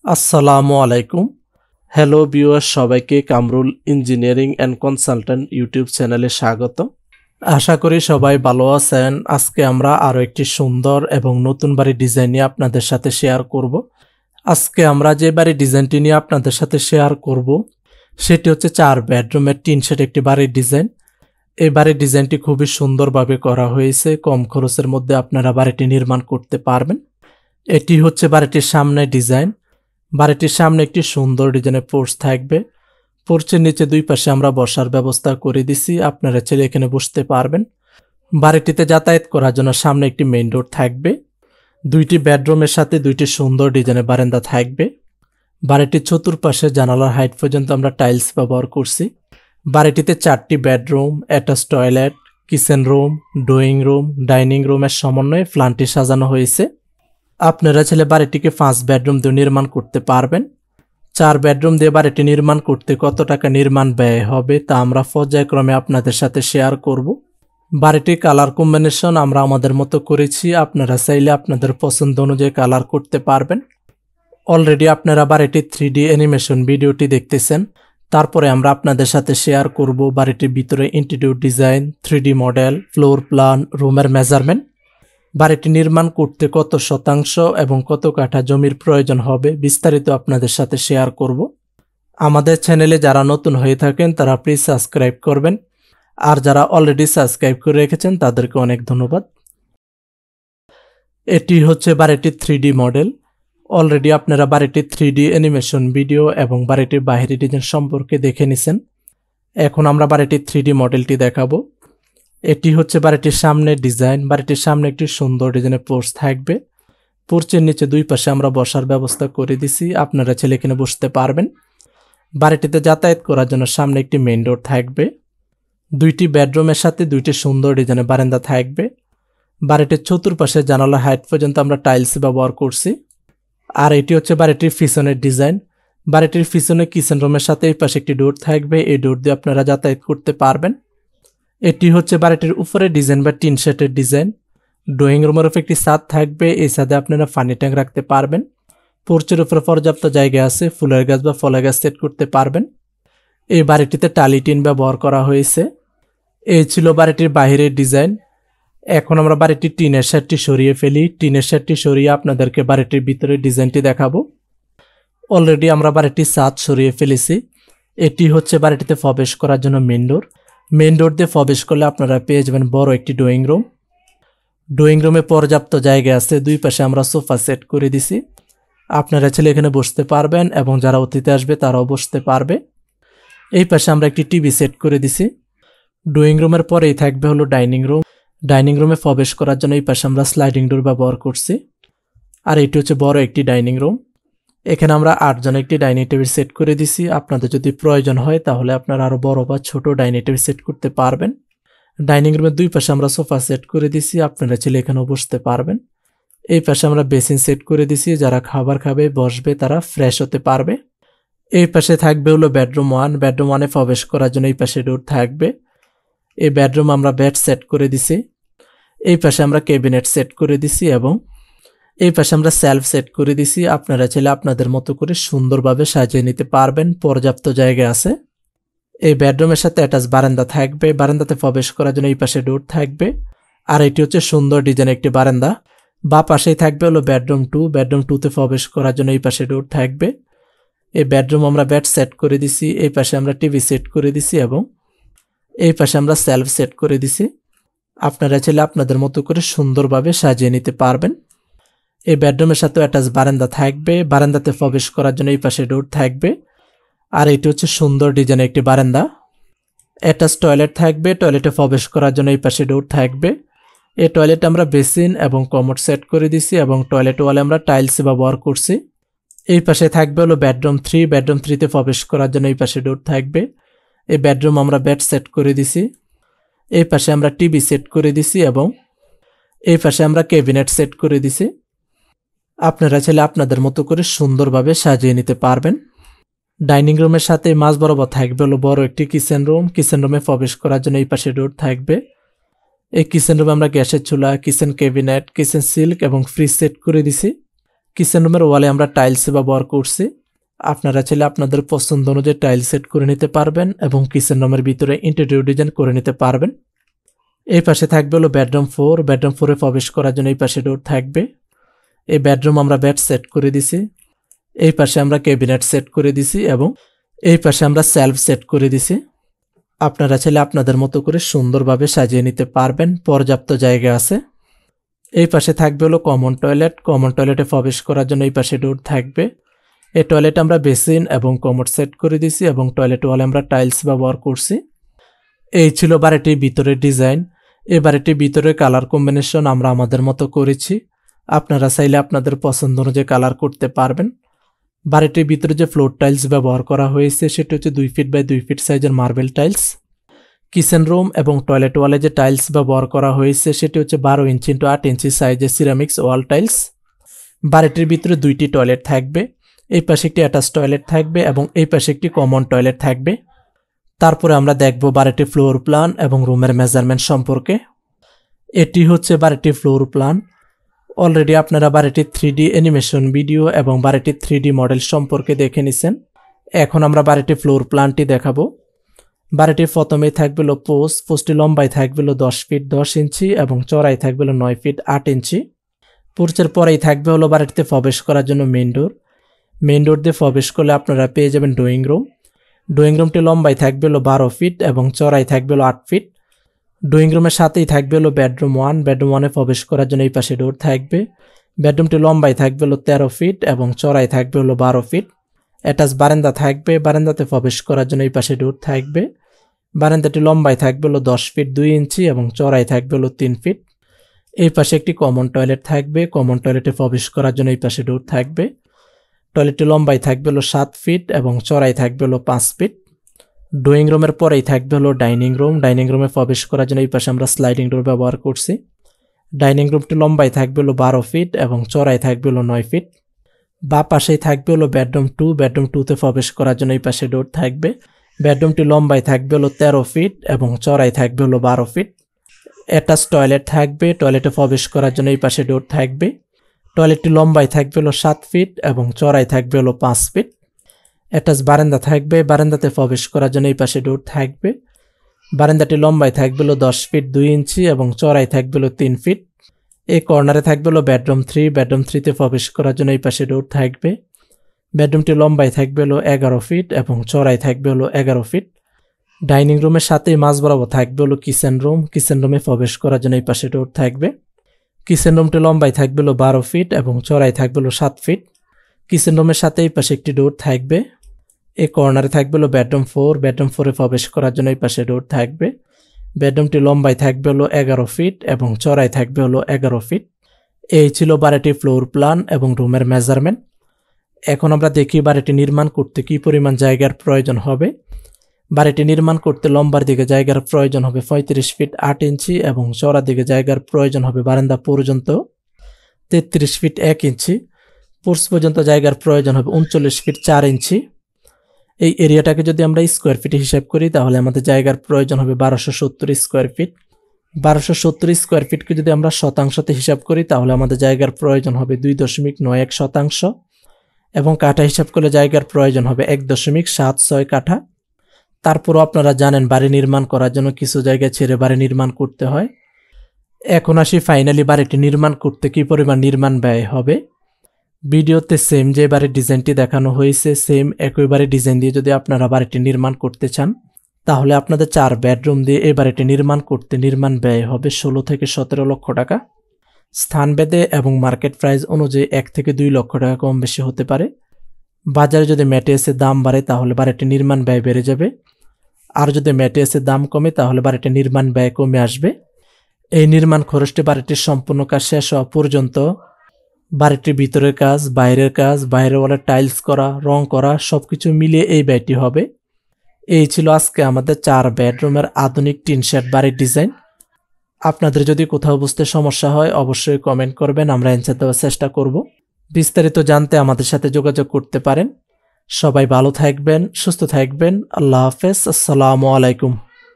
আসসালামু আলাইকুম। Hello viewers, সবাইকে Kamrul engineering and consultant YouTube চ্যানেলে স্বাগত। আশা করি সবাই ভালো আছেন। আজকে আমরা আরও একটি সুন্দর এবং নতুন বাড়ির ডিজাইন নিয়ে আপনাদের সাথে শেয়ার করব। আজকে আমরা যে বাড়ির ডিজাইনটি নিয়ে আপনাদের সাথে শেয়ার করব সেটি হচ্ছে 4 বেডরুমের টিন শেড একটি বাড়ির ডিজাইন। এই বাড়ির ডিজাইনটি খুবই সুন্দরভাবে করা হয়েছে। কম খরচের মধ্যে আপনারা বাড়িটি নির্মাণ করতে পারবেন। এটি হচ্ছে বাড়িটির সামনে ডিজাইন। বাড়িটির সামনে একটি সুন্দর ডিজাইনের পোর্চ থাকবে। পোর্চের নিচে দুই পাশে আমরা বসার ব্যবস্থা করে দিছি, আপনারা চাইলে এখানে বসতে পারবেন। বাড়িটিতে যাতায়াত করার জন্য সামনে একটি মেইন ডোর থাকবে। দুইটি বেডরুমের সাথে দুইটি সুন্দর ডিজাইনের বারান্দা থাকবে। বাড়িটির চতুর্পাশে জানালার হাইট পর্যন্ত আমরা টাইলস ব্যবহার করছি। বাড়িটিতে 4টি bedroom, attach toilet, kitchen room, drawing room, dining রুমের সমন্বয়ে প্ল্যানটি সাজানো হয়েছে। আপনারা চাইলে বাড়িটিকে 5 বেডরুম দিয়ে নির্মাণ করতে পারবেন। 4 বেডরুম দিয়ে বাড়িটি নির্মাণ করতে কত টাকা নির্মাণ ব্যয় হবে তা আমরা পর্যায়ক্রমে আপনাদের সাথে শেয়ার করব। বাড়িটির কালার কম্বিনেশন আমরা আমাদের মতো করেছি, আপনারা চাইলে আপনাদের পছন্দ অনুযায়ী কালার করতে পারবেন। অলরেডি আপনারা বাড়িটির 3D অ্যানিমেশন ভিডিওটি দেখতেছেন। তারপরে আমরা আপনাদের সাথে শেয়ার করব বাড়িটির ভিতরে interior design, 3D model, floor plan, রুমের মেজারমেন্ট, বাড়িটি নির্মাণ করতে কত শতাংশ এবং কত কাঠা জমির প্রয়োজন হবে বিস্তারিত আপনাদের সাথে শেয়ার করব। আমাদের চ্যানেলে যারা নতুন হয়ে থাকেন তারা প্লিজ সাবস্ক্রাইব করবেন, আর যারা অলরেডি সাবস্ক্রাইব করে রেখেছেন তাদেরকে অনেক ধন্যবাদ। এটি হচ্ছে বাড়িটির 3D মডেল। অলরেডি আপনারা বাড়িটির 3D অ্যানিমেশন ভিডিও এবং বাড়িটির বাহিরের ডিজাইন সম্পর্কে দেখে নিছেন। এখন আমরা বাড়িটির 3D মডেলটি দেখাবো। এটি হচ্ছে বাড়িটির সামনের ডিজাইন। বাড়িটির সামনে একটি সুন্দর ডিজাইনের পোর্চ থাকবে। পোর্চের নিচে দুই পাশে আমরা বসার ব্যবস্থা করে দিছি, আপনারা ছেলে এখানে বসতে পারবেন। বাড়িটিতে যাতায়াত করার জন্য সামনে একটি মেইন ডোর থাকবে। দুইটি বেডরুমের সাথে দুইটি সুন্দর ডিজাইনের বারান্দা থাকবে। বাড়িটির চতুর্পাশে জানালার হাইট পর্যন্ত আমরা টাইলস ব্যবহার করছি। আর এটি হচ্ছে বাড়িটির পিছনের ডিজাইন। বাড়িটির পিছনে কিচেন রুমের সাথে এই পাশে একটি ডোর থাকবে, এই ডোর দিয়ে আপনারা যাতায়াত করতে পারবেন। এটি হচ্ছে বাড়িটির উপরে ডিজাইন বা টিন শেডের ডিজাইন। ড্রয়িং রুমের উপরে একটি ছাদ থাকবে, এই ছাদে আপনারা পানি ট্যাঙ্ক রাখতে পারবেন। পোর্চের উপরে পর্যাপ্ত জায়গা আছে, ফুলের গাছ বা ফলের গাছ সেট করতে পারবেন। এই বাড়িটিতে টালি টিন ব্যবহার করা হয়েছে। এই ছিল বাড়িটির বাহিরের ডিজাইন। এখন আমরা বাড়িটির টিনের শেডটি সরিয়ে ফেলি। টিনের শেডটি সরিয়ে আপনাদেরকে বাড়িটির ভিতরে ডিজাইনটি দেখাবো। অলরেডি আমরা বাড়িটির ছাদ সরিয়ে ফেলেছি। এটি হচ্ছে বাড়িটিতে প্রবেশ করার জন্য মেইন ডোর। মেইন ডোর দিয়ে প্রবেশ করলে আপনারা পেয়ে যাবেন বড় একটি ড্রয়িং রুম। ড্রয়িং রুমে পর্যাপ্ত জায়গা আছে, দুই পাশে আমরা সোফা সেট করে দিছি, আপনারা ছেলে এখানে বসতে পারবেন এবং যারা অতিথি আসবে তারাও বসতে পারবে। এই পাশে আমরা একটি টিভি সেট করে দিছি। ড্রয়িং রুমের পরেই থাকবে হলো ডাইনিং রুম। ডাইনিং রুমে প্রবেশ করার জন্য এই পাশে আমরা স্লাইডিং ডোর ব্যবহার করছি। আর এটি হচ্ছে বড় একটি ডাইনিং রুম। এখানে আমরা 8 জন একটি ডাইনিং টেবিল সেট করে দিছি। আপনাদের যদি প্রয়োজন হয় তাহলে আপনারা আরো বড় বা ছোট ডাইনিং টেবিল সেট করতে পারবেন। ডাইনিং রুমের দুই পাশে আমরা সোফা সেট করে দিছি, আপনারা চাইলে এখানেও বসতে পারবেন। এই পাশে আমরা বেসিন সেট করে দিছি, যারা খাবার খাবে বসবে তারা ফ্রেশ হতে পারবে। এই পাশে থাকবে হলো বেডরুম 1। বেডরুম 1-এ প্রবেশ করার জন্য এই পাশে ডোর থাকবে। এই বেডরুম আমরা বেড সেট করে দিছি। এই পাশে আমরা ক্যাবিনেট সেট করে দিছি এবং এই পাশে আমরা সেলফ সেট করে দিছি, আপনারা চাইলে আপনাদের মতো করে সুন্দরভাবে সাজিয়ে নিতে পারবেন, পর্যাপ্ত জায়গা আছে। এই বেডরুমের সাথে অ্যাটাচ বারান্দা থাকবে। বারান্দাতে প্রবেশ করার জন্য এই পাশে ডোর থাকবে। আর এটি হচ্ছে সুন্দর ডিজাইনের একটি বারান্দা। বা পাশেই থাকবে হলো বেডরুম 2। বেডরুম 2-তে প্রবেশ করার জন্য এই পাশে ডোর থাকবে। এই বেডরুম আমরা বেড সেট করে দিছি। এই পাশে আমরা টিভি সেট করে দিছি এবং এই পাশে আমরা সেলফ সেট করে দিছি, আপনারা চাইলে আপনাদের মতো করে সুন্দরভাবে সাজিয়ে নিতে পারবেন। এই বেডরুমের সাথে অ্যাটাচ বারান্দা থাকবে। বারান্দাতে প্রবেশ করার জন্য এই পাশে ডোর থাকবে। আর এটি হচ্ছে সুন্দর ডিজাইনের একটি বারান্দা। অ্যাটাচ টয়লেট থাকবে। টয়লেটে প্রবেশ করার জন্য এই পাশে ডোর থাকবে। এই টয়লেটে আমরা বেসিন এবং কমোড সেট করে দিছি এবং টয়লেট ওয়ালে আমরা টাইলস ব্যবহার করছি। এই পাশে থাকবে হলো বেডরুম 3। বেডরুম 3-তে প্রবেশ করার জন্য এই পাশে ডোর থাকবে। এই বেডরুম আমরা বেড সেট করে দিছি। এই পাশে আমরা টিভি সেট করে দিছি এবং এই পাশে আমরা ক্যাবিনেট সেট করে দিছি, আপনারা চাইলে আপনাদের মতো করে সুন্দরভাবে সাজিয়ে নিতে পারবেন। ডাইনিং রুমের সাথে মাঝ বরাবর থাকবে হলো বড় একটি কিচেন রুম। কিচেন রুমে প্রবেশ করার জন্য এই পাশে ডোর থাকবে। এই কিচেন রুমে আমরা গ্যাসের চুলা, কিচেন ক্যাবিনেট, কিচেন সিল্ক এবং ফ্রিজ সেট করে দিছি। কিচেন রুমের ওয়ালে আমরা টাইলস ব্যবহার করছি। আপনারা চাইলে আপনাদের পছন্দ অনুযায়ী টাইল সেট করে নিতে পারবেন এবং কিচেন রুমের ভিতরে ইন্টেরিয়র ডিজাইন করে নিতে পারবেন। এই পাশে থাকবে হলো বেডরুম 4। বেডরুম 4-এ প্রবেশ করার জন্য এই পাশে ডোর থাকবে। এই বেডরুম আমরা বেড সেট করে দিছি। এই পাশে আমরা ক্যাবিনেট সেট করে দিছি এবং এই পাশে আমরা সেলফ সেট করে দিছি। আপনারা চাইলে আপনাদের মতো করে সুন্দরভাবে সাজিয়ে নিতে পারবেন, পর্যাপ্ত জায়গা আছে। এই পাশে থাকবে হলো কমন টয়লেট। কমন টয়লেটে প্রবেশ করার জন্য এই পাশে ডোর থাকবে। এই টয়লেট আমরা বেসিন এবং কমোড সেট করে দিছি এবং টয়লেট ওয়ালে আমরা টাইলস ব্যবহার করছি। এই ছিল বাড়িটির ভিতরের ডিজাইন। এই বাড়িটির ভিতরে কালার কম্বিনেশন আমরা আমাদের মতো করেছি। আপনারা চাইলে আপনাদের পছন্দ অনুযায়ী কালার করতে পারবেন। বাড়িটির ভিতরে যে ফ্লোর টাইলস ব্যবহার করা হয়েছে সেটা হচ্ছে 2 ফিট বাই 2 ফিট সাইজের মার্বেল টাইলস। কিচেন রুম এবং টয়লেট ওয়ালে যে টাইলস ব্যবহার করা হয়েছে সেটি হচ্ছে 12 ইঞ্চি ইন্টু 8 ইঞ্চি সাইজের সিরামিক্স ওয়াল টাইলস। বাড়িটির ভিতরে 2টি টয়লেট থাকবে। এই পাশে একটি অ্যাটাচ টয়লেট থাকবে এবং এই পাশে একটি কমন টয়লেট থাকবে। তারপরে আমরা দেখব বাড়িটির ফ্লোর প্ল্যান এবং রুমের মেজারমেন্ট সম্পর্কে। এটি হচ্ছে বাড়িটির ফ্লোর প্ল্যান। অলরেডি আপনারা বাড়িটির 3D অ্যানিমেশন ভিডিও এবং বাড়িটির 3D মডেল সম্পর্কে দেখে নিছেন। এখন আমরা বাড়িটির ফ্লোর প্ল্যানটি দেখাবো। বাড়িটির প্রথমেই থাকবে হলো পোস্টটি লম্বায় থাকবে হলো 10 ফিট 10 ইঞ্চি এবং চড়াই থাকবে হলো 9 ফিট 8 ইঞ্চি। পোর্চের পরেই থাকবে হলো বাড়িটিতে প্রবেশ করার জন্য মেইন ডোর। মেইন ডোর দিয়ে প্রবেশ করলে আপনারা পেয়ে যাবেন ড্রয়িং রুম। ড্রয়িং রুমটি লম্বায় থাকবে হলো 12 ফিট এবং চড়াই থাকবে হলো 8 ফিট। ড্রয়িং রুমের সাথেই থাকবে হলো বেডরুম 1। বেডরুম 1-এ প্রবেশ করার জন্য এই পাশে ডোর থাকবে। বেডরুমটি লম্বায় থাকবে হলো 13 ফিট এবং চড়াই থাকবে হলো 12 ফিট। অ্যাটাচ বারান্দা থাকবে। বারান্দাতে প্রবেশ করার জন্য এই পাশে ডোর থাকবে। বারান্দাটি লম্বায় থাকবে হলো 10 ফিট 2 ইঞ্চি এবং চড়াই থাকবে হলো 3 ফিট। এই পাশে একটি কমন টয়লেট থাকবে। কমন টয়লেটে প্রবেশ করার জন্য এই পাশে ডোর থাকবে। টয়লেটটি লম্বায় থাকবে হলো 7 ফিট এবং চড়াই থাকবে হলো 5 ফিট। ড্রয়িং রুমের পরেই থাকবে হলো ডাইনিং রুম। ডাইনিং রুমে প্রবেশ করার জন্য এই পাশে আমরা স্লাইডিং ডোর ব্যবহার করছি। ডাইনিং রুমটি লম্বায় থাকবে হলো 12 ফিট এবং চড়াই থাকবে হলো 9 ফিট। বা পাশেই থাকবে হলো বেডরুম 2। বেডরুম 2-তে প্রবেশ করার জন্য এই পাশে ডোর থাকবে। বেডরুমটি লম্বায় থাকবে হলো 13 ফিট এবং চড়াই থাকবে হলো 12 ফিট। অ্যাটাচ টয়লেট থাকবে। টয়লেটে প্রবেশ করার জন্য এই পাশে ডোর থাকবে। টয়লেটটি লম্বায় থাকবে হলো 7 ফিট এবং চড়াই থাকবে হলো 5 ফিট। অ্যাটাচ বারান্দা থাকবে। বারান্দাতে প্রবেশ করার জন্য এই পাশে ডোর থাকবে। বারান্দাটি লম্বায় থাকবে হলো 10 ফিট 2 ইঞ্চি এবং চড়াই থাকবে হলো 3 ফিট। এই কর্নারে থাকবে হলো বেডরুম 3। বেডরুম 3-তে প্রবেশ করার জন্য এই পাশে ডোর থাকবে। বেডরুমটি লম্বায় থাকবে হলো 11 ফিট এবং চড়াই থাকবে হলো 11 ফিট। ডাইনিং রুমের সাথেই মাঝ বরাবর থাকবে হলো কিচেন রুম। কিচেন রুমে প্রবেশ করার জন্য এই পাশে ডোর থাকবে। কিচেন রুমটি লম্বায় থাকবে হলো 12 ফিট এবং চড়াই থাকবে হলো 7 ফিট। কিচেন রুমের সাথে এই পাশে একটি ডোর থাকবে। এই কর্নারে থাকবে হলো বেডরুম 4। বেডরুম 4-এ প্রবেশ করার জন্য এই পাশে ডোর থাকবে। বেডরুমটি লম্বায় থাকবে হলো 11 ফিট এবং চড়াই থাকবে হলো 11 ফিট। এই ছিল বাড়িটির ফ্লোর প্ল্যান এবং রুমের মেজারমেন্ট। এখন আমরা দেখি বাড়িটি নির্মাণ করতে কী পরিমাণ জায়গার প্রয়োজন হবে। বাড়িটি নির্মাণ করতে লম্বার দিকে জায়গার প্রয়োজন হবে 35 ফিট 8 ইঞ্চি এবং চওড়ার দিকে জায়গার প্রয়োজন হবে বারান্দা পর্যন্ত 33 ফিট 1 ইঞ্চি। পোর্চ পর্যন্ত জায়গার প্রয়োজন হবে 39 ফিট 4 ইঞ্চি। এই এরিয়াটাকে যদি আমরা স্কোয়ার ফিটে হিসাব করি তাহলে আমাদের জায়গার প্রয়োজন হবে 1270 স্কোয়ার ফিট। 1270 স্কোয়ার ফিটকে যদি আমরা শতাংশতে হিসাব করি তাহলে আমাদের জায়গার প্রয়োজন হবে 2.91 শতাংশ এবং কাঠা হিসাব করলে জায়গার প্রয়োজন হবে 1.76 কাঠা। তারপরও আপনারা জানেন বাড়ি নির্মাণ করার জন্য কিছু জায়গা ছেড়ে বাড়ি নির্মাণ করতে হয়। এখন আসি ফাইনালি বাড়িটি নির্মাণ করতে কী পরিমাণ নির্মাণ ব্যয় হবে। ভিডিওতে সেম যে বাড়ির ডিজাইনটি দেখানো হয়েছে সেম একই বাড়ির ডিজাইন দিয়ে যদি আপনারা বাড়িটি নির্মাণ করতে চান তাহলে আপনাদের 4 বেডরুম দিয়ে এই বাড়িটি নির্মাণ করতে নির্মাণ ব্যয় হবে 16 থেকে 17 লক্ষ টাকা। স্থানভেদে এবং মার্কেট প্রাইস অনুযায়ী 1 থেকে 2 লক্ষ টাকা কম বেশি হতে পারে। বাজারে যদি ম্যাটেরিয়ালসের দাম বাড়ে তাহলে বাড়িটি নির্মাণ ব্যয় বেড়ে যাবে, আর যদি ম্যাটেরিয়ালসের দাম কমে তাহলে বাড়িটি নির্মাণ ব্যয় কমে আসবে। এই নির্মাণ খরচটি বাড়িটির সম্পূর্ণ কাজ শেষ হওয়া পর্যন্ত বাড়িটির ভিতরের কাজ, বাইরের ওয়ালের টাইলস করা, রং করা সবকিছু মিলিয়ে এই ব্যয়টি হবে। এই ছিল আজকে আমাদের 4 বেডরুমের আধুনিক টিন শেড বাড়ির ডিজাইন। আপনাদের যদি কোথাও বুঝতে সমস্যা হয় অবশ্যই কমেন্ট করবেন, আমরা অ্যানসার দেওয়ার চেষ্টা করব। বিস্তারিত জানতে আমাদের সাথে যোগাযোগ করতে পারেন। সবাই ভালো থাকবেন, সুস্থ থাকবেন। আল্লাহ হাফেজ। আসসালামু আলাইকুম।